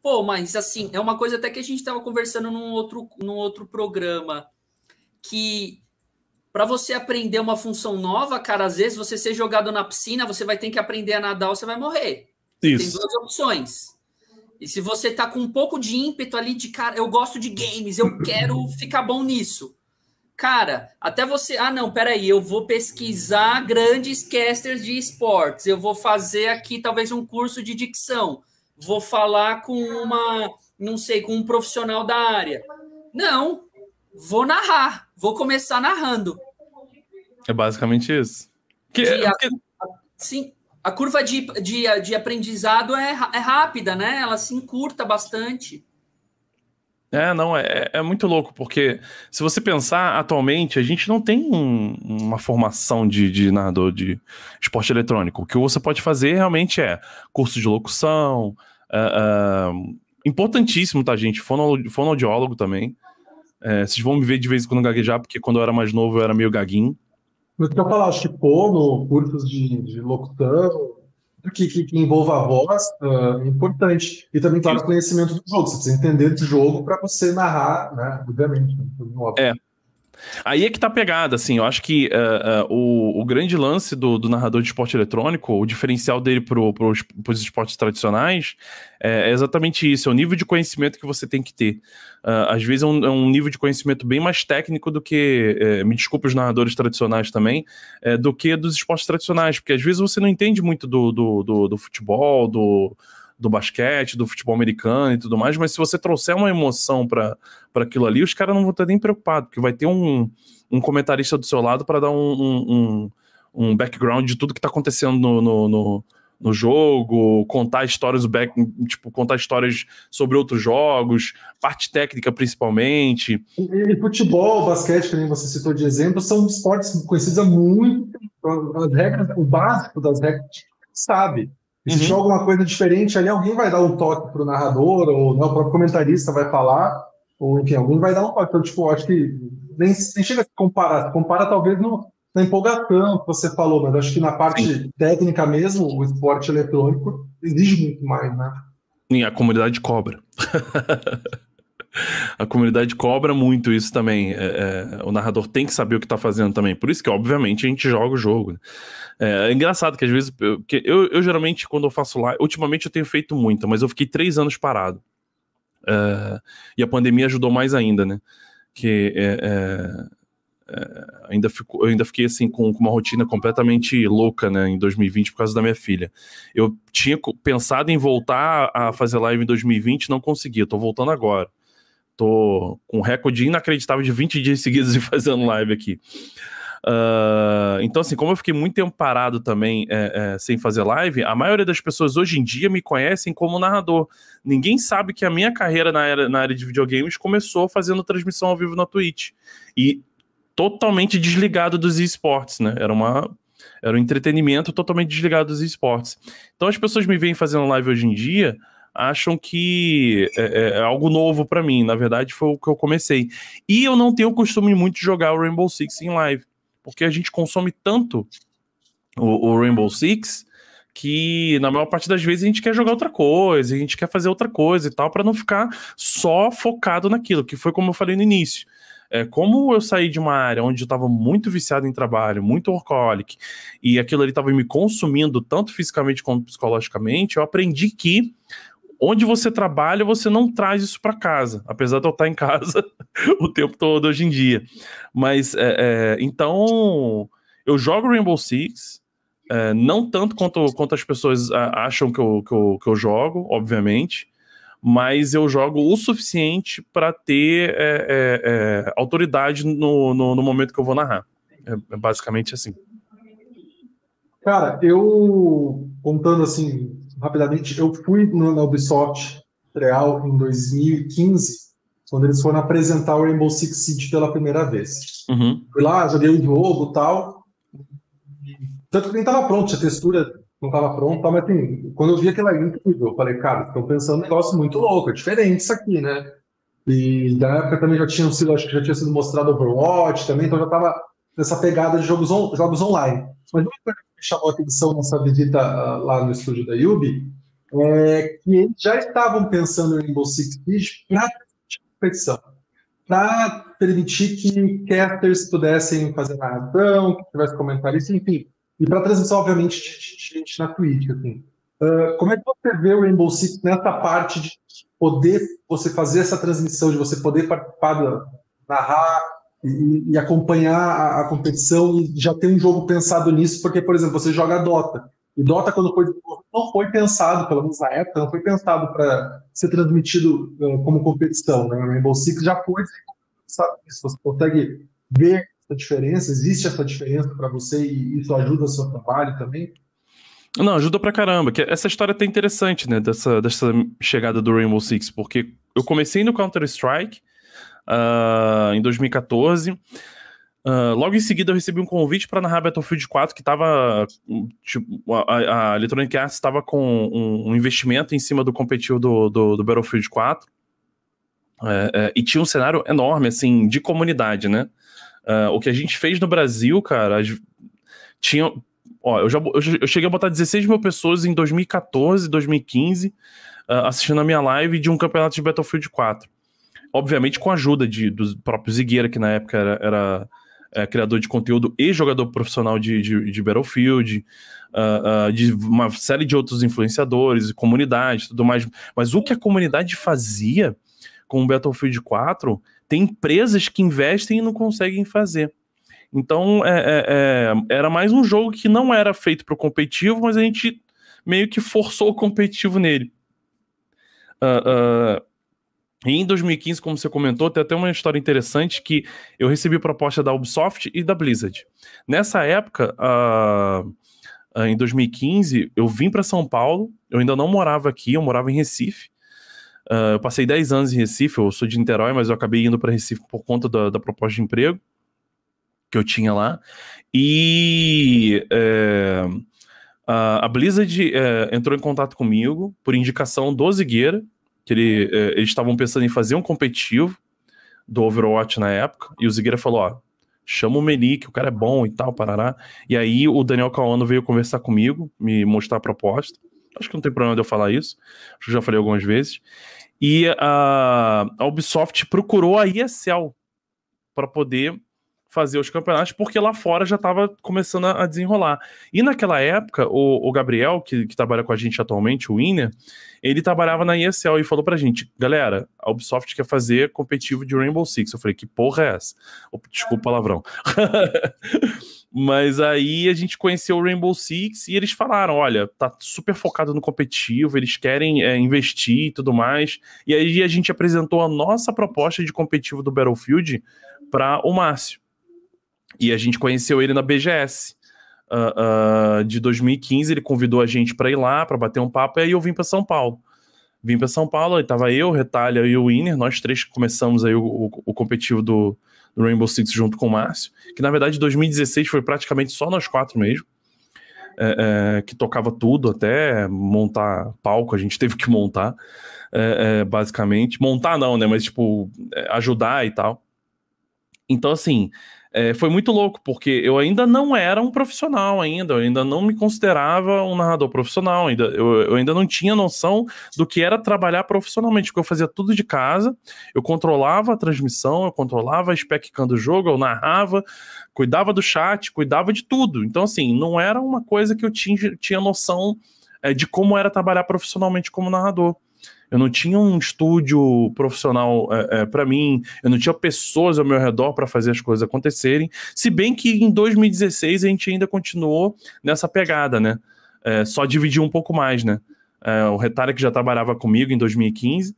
Pô, mas assim, é uma coisa até que a gente estava conversando num outro programa, que para você aprender uma função nova, cara, às vezes você ser jogado na piscina, você vai ter que aprender a nadar ou você vai morrer. Você tem Isso. duas opções. E se você tá com um pouco de ímpeto ali de, cara, eu gosto de games, eu quero ficar bom nisso. Cara, até você, não, peraí, eu vou pesquisar grandes casters de esportes, eu vou fazer aqui talvez um curso de dicção, vou falar com não sei, com um profissional da área. Não, vou narrar, vou começar narrando. É basicamente isso. Sim, a curva de aprendizado é rápida, né? Ela se encurta bastante. Não, é muito louco, porque se você pensar, atualmente, a gente não tem uma formação de narrador de esporte eletrônico. O que você pode fazer realmente é curso de locução, importantíssimo, tá, gente? Fonoaudiólogo também. Vocês vão me ver de vez em quando gaguejar, porque quando eu era mais novo eu era meio gaguinho. Mas o que eu falar, acho que fono, cursos de locução, que envolva a voz, é importante. E também, claro, o conhecimento do jogo. Você precisa entender do jogo para você narrar, né? Obviamente. Né? Aí é que tá a pegada, assim, eu acho que o grande lance do narrador de esporte eletrônico, o diferencial dele pros esportes tradicionais, é exatamente isso, é o nível de conhecimento que você tem que ter. Às vezes é um nível de conhecimento bem mais técnico do que, me desculpe os narradores tradicionais também, do que dos esportes tradicionais, porque às vezes você não entende muito do futebol, do basquete, do futebol americano e tudo mais, mas se você trouxer uma emoção para aquilo ali, os caras não vão estar nem preocupados, porque vai ter um comentarista do seu lado para dar um background de tudo que está acontecendo no jogo, contar histórias contar histórias sobre outros jogos, parte técnica principalmente. E futebol, basquete, que nem você citou de exemplo, são esportes conhecidos há muito tempo. As regras, o básico das regras, sabe? E se tiver alguma coisa diferente ali, alguém vai dar um toque pro narrador, ou né, o próprio comentarista vai falar, ou enfim, alguém vai dar um toque. Então, tipo, acho que nem chega a se comparar. Se compara talvez na empolgação que você falou, mas acho que na parte técnica mesmo, o esporte eletrônico exige muito mais, né? E a comunidade cobra. A comunidade cobra muito isso também. O narrador tem que saber o que tá fazendo também. Por isso que, obviamente, a gente joga o jogo. Né? É engraçado que às vezes... Eu geralmente, quando eu faço live... Ultimamente eu tenho feito muito, mas eu fiquei 3 anos parado. E a pandemia ajudou mais ainda, né? Que eu ainda fiquei assim com uma rotina completamente louca, né, em 2020 por causa da minha filha. Eu tinha pensado em voltar a fazer live em 2020, não consegui. Eu tô voltando agora. Tô com um recorde inacreditável de 20 dias seguidos de fazendo live aqui. Então, assim, como eu fiquei muito tempo parado também sem fazer live, a maioria das pessoas hoje em dia me conhecem como narrador. Ninguém sabe que a minha carreira na área de videogames começou fazendo transmissão ao vivo na Twitch. E totalmente desligado dos esportes, né? Era um entretenimento totalmente desligado dos esportes. Então as pessoas me veem fazendo live hoje em dia, acham que é algo novo pra mim. Na verdade, foi o que eu comecei. E eu não tenho o costume muito de jogar o Rainbow Six em live, porque a gente consome tanto o Rainbow Six que na maior parte das vezes a gente quer jogar outra coisa, a gente quer fazer outra coisa e tal, pra não ficar só focado naquilo, que foi como eu falei no início. Como eu saí de uma área onde eu estava muito viciado em trabalho, muito workaholic, e aquilo ali estava me consumindo tanto fisicamente quanto psicologicamente, eu aprendi que onde você trabalha, você não traz isso para casa, apesar de eu estar em casa o tempo todo hoje em dia. Mas, então, eu jogo Rainbow Six, não tanto quanto as pessoas acham que eu jogo, obviamente, mas eu jogo o suficiente para ter autoridade no momento que eu vou narrar. É basicamente assim. Cara, eu, contando assim, rapidamente, eu fui na Ubisoft Real em 2015, quando eles foram apresentar o Rainbow Six Siege pela primeira vez. Uhum. Fui lá, joguei o jogo e tal, tanto que nem estava pronto, a textura não estava pronta, mas assim, quando eu vi aquela incrível, eu falei, cara, estão pensando um negócio muito louco, é diferente isso aqui, né? E na época também acho que já tinha sido mostrado Overwatch também, então já estava nessa pegada de jogos online. Mas uma coisa que me chamou a atenção nessa visita lá no estúdio da Yubi que eles já estavam pensando em Rainbow Six Siege para competição, para permitir que casters pudessem fazer narração, que tivesse comentarista, enfim, e para transmissão, obviamente, de gente na Twitch, assim. Como é que você vê o Rainbow Six nessa parte de poder você fazer essa transmissão, de você poder participar, narrar e acompanhar a competição e já ter um jogo pensado nisso? Porque, por exemplo, você joga Dota. E Dota, quando foi não foi pensado, pelo menos na época, não foi pensado para ser transmitido como competição. Né? O Rainbow Six já foi pensado nisso. Você consegue ver essa diferença? Existe essa diferença para você e isso ajuda o seu trabalho também? Não, ajuda pra caramba. Que essa história é até interessante, né? Dessa chegada do Rainbow Six, porque eu comecei no Counter-Strike em 2014. Logo em seguida eu recebi um convite para narrar Battlefield 4, que tava, tipo, a Electronic Arts estava com um investimento em cima do competitivo do Battlefield 4, e tinha um cenário enorme, assim, de comunidade, né? O que a gente fez no Brasil, cara, tinha... Ó, eu cheguei a botar 16 mil pessoas em 2014, 2015, assistindo a minha live de um campeonato de Battlefield 4. Obviamente com a ajuda do próprio Zigueira, que na época era criador de conteúdo e jogador profissional de Battlefield, de uma série de outros influenciadores, comunidade, tudo mais. Mas o que a comunidade fazia com o Battlefield 4, tem empresas que investem e não conseguem fazer. Então, era mais um jogo que não era feito para o competitivo, mas a gente meio que forçou o competitivo nele. E em 2015, como você comentou, tem até uma história interessante que eu recebi proposta da Ubisoft e da Blizzard. Nessa época, em 2015, eu vim para São Paulo, eu ainda não morava aqui, eu morava em Recife. Eu passei 10 anos em Recife, eu sou de Niterói, mas eu acabei indo para Recife por conta da proposta de emprego que eu tinha lá, e a Blizzard entrou em contato comigo por indicação do Zigueira, que eles estavam pensando em fazer um competitivo do Overwatch na época, e o Zigueira falou, ó, chama o Meli, que o cara é bom e tal, parará. E aí o Daniel Cauano veio conversar comigo, me mostrar a proposta. Acho que não tem problema de eu falar isso, acho que eu já falei algumas vezes. E a Ubisoft procurou a ESL para poder fazer os campeonatos, porque lá fora já estava começando a desenrolar. E naquela época, o Gabriel, que trabalha com a gente atualmente, o Winner, ele trabalhava na ESL e falou pra gente, galera, a Ubisoft quer fazer competitivo de Rainbow Six. Eu falei, que porra é essa? Desculpa o palavrão. Mas aí a gente conheceu o Rainbow Six e eles falaram, olha, tá super focado no competitivo, eles querem investir e tudo mais. E aí a gente apresentou a nossa proposta de competitivo do Battlefield para o Márcio. E a gente conheceu ele na BGS de 2015, ele convidou a gente para ir lá, para bater um papo, e aí eu vim para São Paulo. Vim para São Paulo, aí tava eu, Retalha e o Winner, nós três começamos aí o competitivo do Rainbow Six junto com o Márcio, que na verdade 2016 foi praticamente só nós quatro mesmo, que tocava tudo, até montar palco, a gente teve que montar, basicamente. Montar não, né, mas tipo, ajudar e tal. Então assim... foi muito louco, porque eu ainda não era um profissional eu ainda não me considerava um narrador profissional, eu ainda não tinha noção do que era trabalhar profissionalmente, porque eu fazia tudo de casa, eu controlava a transmissão, eu controlava a spec-cam do jogo, eu narrava, cuidava do chat, cuidava de tudo. Então, assim, não era uma coisa que eu tinha noção de como era trabalhar profissionalmente como narrador. Eu não tinha um estúdio profissional para mim, eu não tinha pessoas ao meu redor para fazer as coisas acontecerem, se bem que em 2016 a gente ainda continuou nessa pegada, né? Só dividir um pouco mais, né? O Retalha, que já trabalhava comigo em 2015,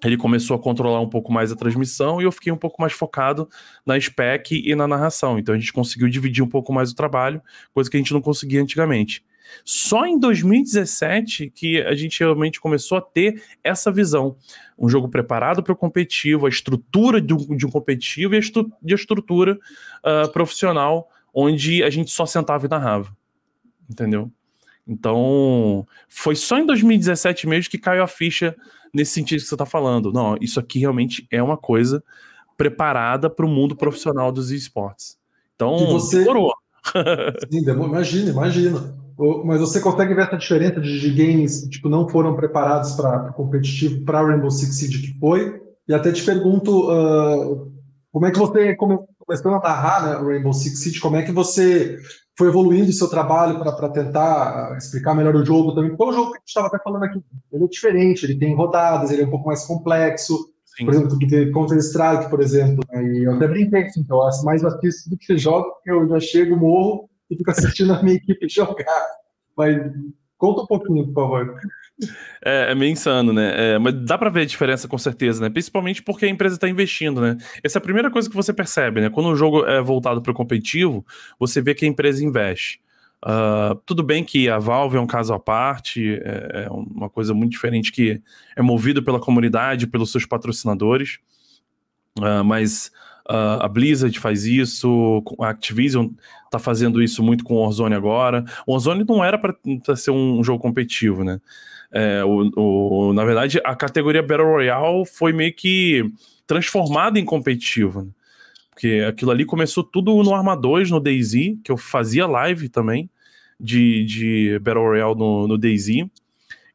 ele começou a controlar um pouco mais a transmissão e eu fiquei um pouco mais focado na spec e na narração. Então a gente conseguiu dividir um pouco mais o trabalho, coisa que a gente não conseguia antigamente. Só em 2017 que a gente realmente começou a ter essa visão. Um jogo preparado para o competitivo, a estrutura de um competitivo e a estrutura profissional, onde a gente só sentava e narrava. Entendeu? Então, foi só em 2017 mesmo que caiu a ficha nesse sentido que você está falando. Não, isso aqui realmente é uma coisa preparada para o mundo profissional dos esportes. Então, demorou. Sim, imagina. Mas você consegue ver essa diferença de games que tipo, não foram preparados para competitivo, para Rainbow Six Siege que foi? E até te pergunto, como é que você, começando a narrar, né, o Rainbow Six Siege, como é que você foi evoluindo o seu trabalho para tentar explicar melhor o jogo também? Porque o jogo que a gente estava até falando aqui, ele é diferente, ele tem rodadas, ele é um pouco mais complexo. Sim. Por exemplo, do que Counter-Strike, por exemplo. Né? E eu até brinquei assim, que eu mais assisto do que jogo, porque eu já chego, morro e fico assistindo a minha equipe jogar. Mas conta um pouquinho, por favor. É meio insano, né? Mas dá pra ver a diferença com certeza, né? Principalmente porque a empresa tá investindo, né? Essa é a primeira coisa que você percebe, né? Quando o jogo é voltado para o competitivo, você vê que a empresa investe. Tudo bem que a Valve é um caso à parte, é uma coisa muito diferente que é movido pela comunidade, pelos seus patrocinadores, mas a Blizzard faz isso, a Activision tá fazendo isso muito com o Warzone agora. O Warzone não era para ser um jogo competitivo, né? Na verdade, a categoria Battle Royale foi meio que transformada em competitivo, né? Porque aquilo ali começou tudo no Arma 2, no DayZ, que eu fazia live também de Battle Royale no DayZ,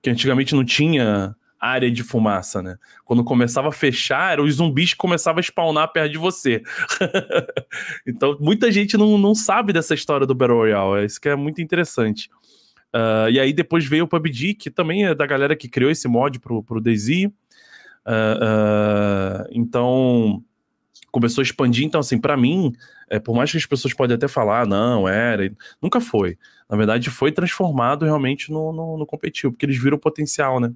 que antigamente não tinha área de fumaça, né? Quando começava a fechar, eram os zumbis que começavam a spawnar perto de você. Então, muita gente não sabe dessa história do Battle Royale, isso que é muito interessante. E aí depois veio o PUBG, que também é da galera que criou esse mod pro DayZ. Então começou a expandir. Então assim, pra mim, por mais que as pessoas podem até falar, não, nunca foi. Na verdade foi transformado realmente no competitivo, porque eles viram o potencial, né?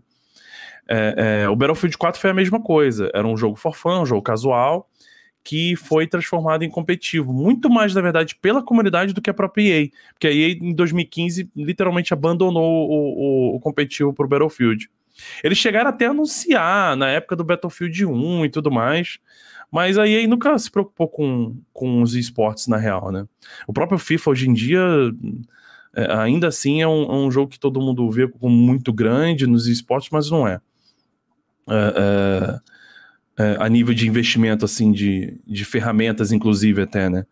O Battlefield 4 foi a mesma coisa, era um jogo for fun, um jogo casual, que foi transformado em competitivo, muito mais, na verdade, pela comunidade do que a própria EA, porque a EA, em 2015, literalmente abandonou o competitivo pro Battlefield. Eles chegaram até a anunciar, na época do Battlefield 1 e tudo mais, mas a EA nunca se preocupou com os esportes, na real, né? O próprio FIFA, hoje em dia, ainda assim, é um jogo que todo mundo vê como muito grande nos esportes, mas não é. A nível de investimento, assim, de ferramentas, inclusive, até, né?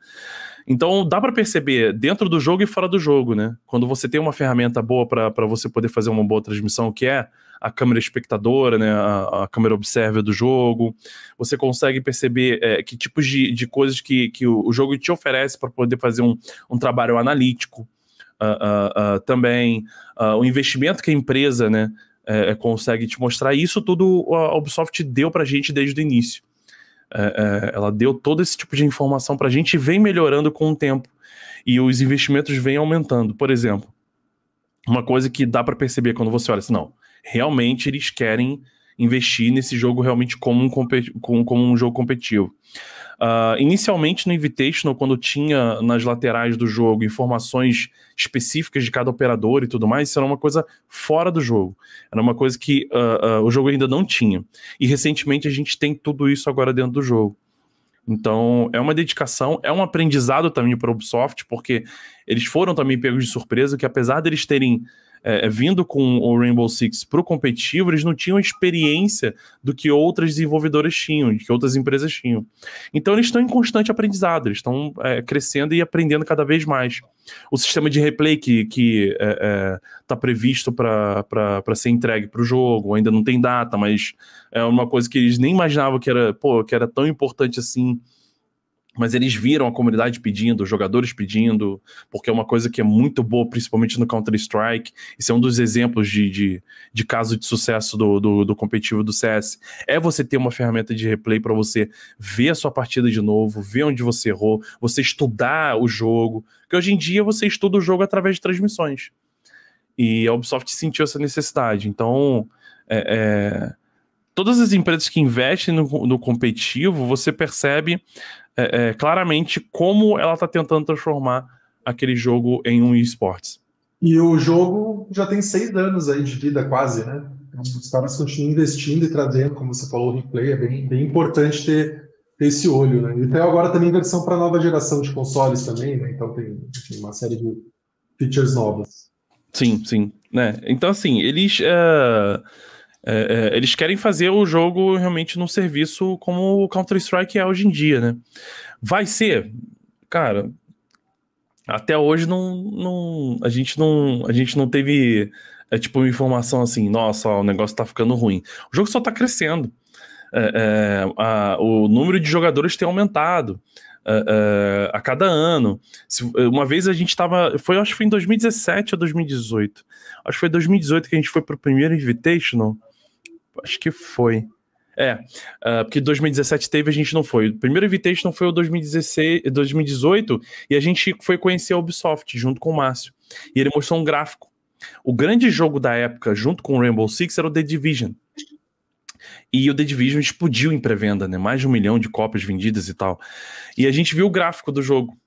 Então, dá para perceber dentro do jogo e fora do jogo, né? Quando você tem uma ferramenta boa para você poder fazer uma boa transmissão, que é a câmera espectadora, né? A câmera observer do jogo, você consegue perceber que tipos de coisas que o jogo te oferece para poder fazer um trabalho analítico. Também o investimento que a empresa, né, consegue te mostrar. Isso tudo a Ubisoft deu pra gente desde o início. Ela deu todo esse tipo de informação pra gente e vem melhorando com o tempo. E os investimentos vêm aumentando. Por exemplo, uma coisa que dá pra perceber quando você olha assim, não, realmente eles querem investir nesse jogo realmente como um jogo competitivo. Inicialmente no Invitational, quando tinha nas laterais do jogo informações específicas de cada operador e tudo mais, isso era uma coisa fora do jogo, era uma coisa que o jogo ainda não tinha, e recentemente a gente tem tudo isso agora dentro do jogo. Então é uma dedicação, é um aprendizado também para a Ubisoft, porque eles foram também pegos de surpresa, que apesar deles terem vindo com o Rainbow Six pro competitivo, eles não tinham experiência do que outras desenvolvedoras tinham, que outras empresas tinham. Então eles estão em constante aprendizado, eles estão crescendo e aprendendo cada vez mais. O sistema de replay que está previsto para ser entregue para o jogo, ainda não tem data, mas é uma coisa que eles nem imaginavam que era tão importante assim. Mas eles viram a comunidade pedindo, os jogadores pedindo, porque é uma coisa que é muito boa, principalmente no Counter-Strike. Isso é um dos exemplos de caso de sucesso do competitivo do CS. É você ter uma ferramenta de replay para você ver a sua partida de novo, ver onde você errou, você estudar o jogo. Porque hoje em dia você estuda o jogo através de transmissões. E a Ubisoft sentiu essa necessidade. Então, todas as empresas que investem no competitivo, você percebe claramente como ela está tentando transformar aquele jogo em um esportes. E o jogo já tem 6 anos aí de vida quase, né? Os caras continuam investindo e trazendo, como você falou, o replay. É bem importante ter esse olho, né? E tem agora também versão para nova geração de consoles também, né? Então tem uma série de features novas. Sim. Né? Então, assim, eles querem fazer o jogo realmente num serviço como o Counter-Strike é hoje em dia, né? Vai ser, cara, Até hoje a gente não teve tipo uma informação assim, nossa, ó, o negócio tá ficando ruim. O jogo só tá crescendo. O número de jogadores tem aumentado a cada ano. Uma vez a gente tava, acho que foi em 2017 ou 2018. Acho que foi 2018 que a gente foi pro primeiro Invitational. Acho que foi. Porque 2017 teve, a gente não foi. O primeiro Invitational foi o 2018 e a gente foi conhecer a Ubisoft junto com o Márcio. E ele mostrou um gráfico. O grande jogo da época, junto com o Rainbow Six, era o The Division. E o The Division explodiu em pré-venda, né? Mais de 1 milhão de cópias vendidas e tal. E a gente viu o gráfico do jogo.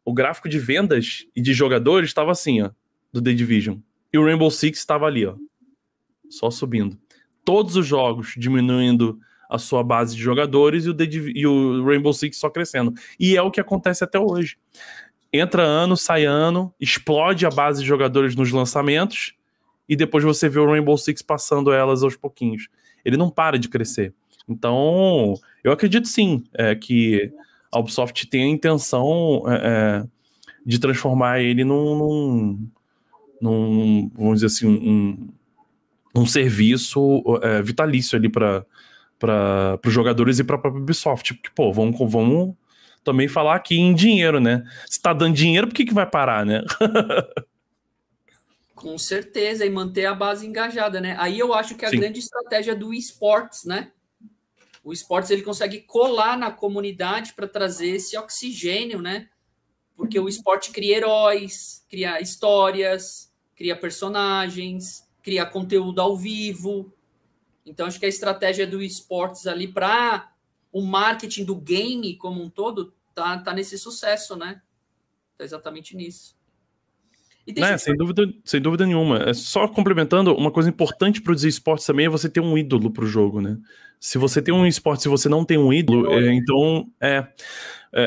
O gráfico de vendas e de jogadores estava assim, ó, do The Division. E o Rainbow Six estava ali, ó, só subindo. Todos os jogos diminuindo a sua base de jogadores e o Rainbow Six só crescendo. E é o que acontece até hoje. Entra ano, sai ano, explode a base de jogadores nos lançamentos e depois você vê o Rainbow Six passando elas aos pouquinhos. Ele não para de crescer. Então, eu acredito sim que a Ubisoft tem a intenção de transformar ele num vamos dizer assim, um serviço vitalício ali para os jogadores e para a própria Ubisoft. Porque, pô, vamos também falar aqui em dinheiro, né? Se tá dando dinheiro, por que vai parar, né? Com certeza, e manter a base engajada, né? Aí eu acho que a grande estratégia do esportes, né? O esportes, ele consegue colar na comunidade para trazer esse oxigênio, né? Porque o esporte cria heróis, cria histórias, cria personagens, cria conteúdo ao vivo. Então, acho que a estratégia do esportes ali para o marketing do game como um todo tá nesse sucesso, né? Tá exatamente nisso. Sem dúvida nenhuma. Só complementando, uma coisa importante para os esportes também é você ter um ídolo para o jogo, né? Se você tem um esporte, se você não tem um ídolo, então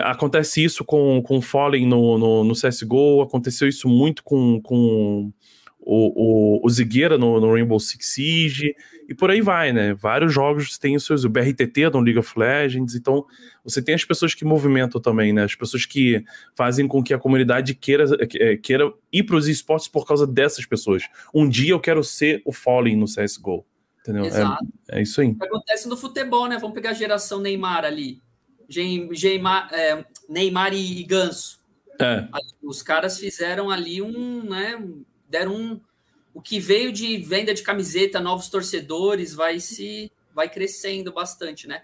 acontece isso com o Fallen no CSGO, aconteceu isso muito com o Zigueira no Rainbow Six Siege, e por aí vai, né? Vários jogos têm os seus, o BRTT no League of Legends, então você tem as pessoas que movimentam também, né? As pessoas que fazem com que a comunidade queira ir para os esportes por causa dessas pessoas. Um dia eu quero ser o Fallen no CSGO, entendeu? Exato. É isso aí. Acontece no futebol, né? Vamos pegar a geração Neymar ali. Neymar e Ganso. Os caras fizeram ali deram o que veio de venda de camiseta, novos torcedores, vai crescendo bastante, né?